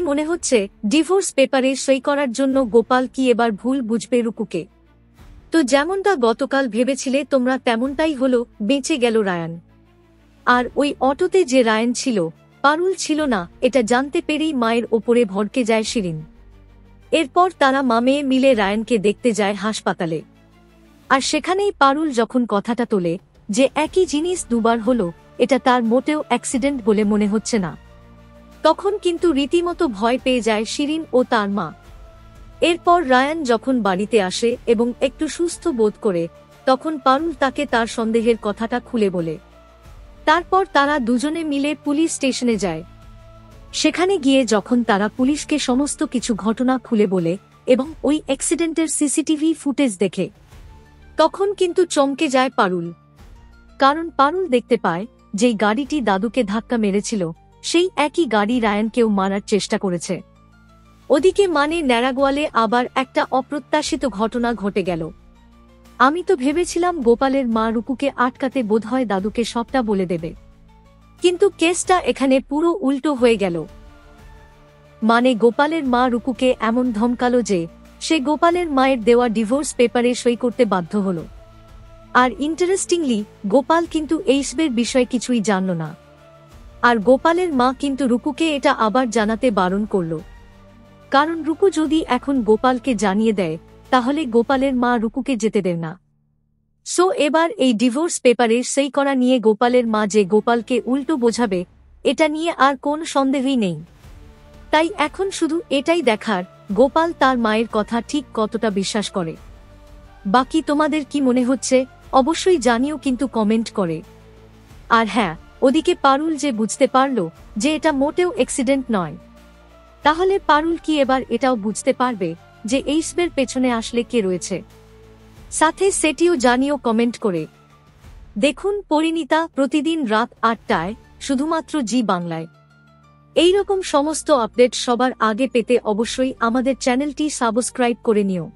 মনে হচ্ছে ডিভোর্স পেপারে সই করার জন্য গোপাল কি এবার ভুল বুঝবে রুকুকে? তো যেমনটা গতকাল ভেবেছিলে তোমরা তেমনটাই হলো, বেঁচে গেল রায়ান। আর ওই অটোতে যে রায়ান ছিল, পারুল ছিল না, এটা জানতে পেরেই মায়ের ওপরে ভড়কে যায় শিরিন। এরপর তারা মেয়ে মিলে রায়ানকে দেখতে যায় হাসপাতালে। আর সেখানেই পারুল যখন কথাটা তোলে যে একই জিনিস দুবার হলো, এটা তার মোটেও অ্যাক্সিডেন্ট বলে মনে হচ্ছে না, তখন কিন্তু রীতিমতো ভয় পেয়ে যায় শিরিন ও তার মা। এরপর রায়ান যখন বাড়িতে আসে এবং একটু সুস্থ বোধ করে, তখন পারুল তাকে তার সন্দেহের কথাটা খুলে বলে। তারপর তারা দুজনে মিলে পুলিশ স্টেশনে যায়। সেখানে গিয়ে যখন তারা পুলিশকে সমস্ত কিছু ঘটনা খুলে বলে এবং ওই অ্যাক্সিডেন্টের সিসিটিভি ফুটেজ দেখে, তখন কিন্তু চমকে যায় পারুল। কারণ পারুল দেখতে পায় যেই গাড়িটি দাদুকে ধাক্কা মেরেছিল, সেই একই গাড়ি রায়ানকেও মারার চেষ্টা করেছে। ওদিকে ন্যাড়াগোয়ালে আবার একটা অপ্রত্যাশিত ঘটনা ঘটে গেল। আমি তো ভেবেছিলাম গোপালের মা রুকুকে আটকাতে বোধহয় দাদুকে সবটা বলে দেবে, কিন্তু কেসটা এখানে পুরো উল্টো হয়ে গেল। গোপালের মা রুকুকে এমন ধমকালো যে সে গোপালের মায়ের দেওয়া ডিভোর্স পেপারে সই করতে বাধ্য হল। আর ইন্টারেস্টিংলি, গোপাল কিন্তু এইসবের বিষয়ে কিছুই জানল না। আর গোপালের মা কিন্তু রুকুকে এটা আবার জানাতে বারণ করল, কারণ রুকু যদি এখন গোপালকে জানিয়ে দেয় তাহলে গোপালের মা রুকুকে যেতে দেয় না। সো এবার এই ডিভোর্স পেপারে সই করা নিয়ে গোপালের মা যে গোপালকে উল্টো বোঝাবে, এটা নিয়ে আর কোন সন্দেহই নেই। তাই এখন শুধু এটাই দেখার গোপাল তার মায়ের কথা ঠিক কতটা বিশ্বাস করে। বাকি তোমাদের কি মনে হচ্ছে অবশ্যই জানিও কিন্তু কমেন্ট করে। আর হ্যাঁ, ওদিকে পারুল যে বুঝতে পারল যে এটা মোটেও অ্যাক্সিডেন্ট নয়, তাহলে পারুল কি এবার এটাও বুঝতে পারবে যে এইসবের পেছনে আসলে কে রয়েছে? সাথে সেটিও জানিও কমেন্ট করে। দেখুন পরিণীতা প্রতিদিন রাত ৮টায় শুধুমাত্র জি বাংলায়। এইরকম সমস্ত আপডেট সবার আগে পেতে অবশ্যই আমাদের চ্যানেলটি সাবস্ক্রাইব করে নিও।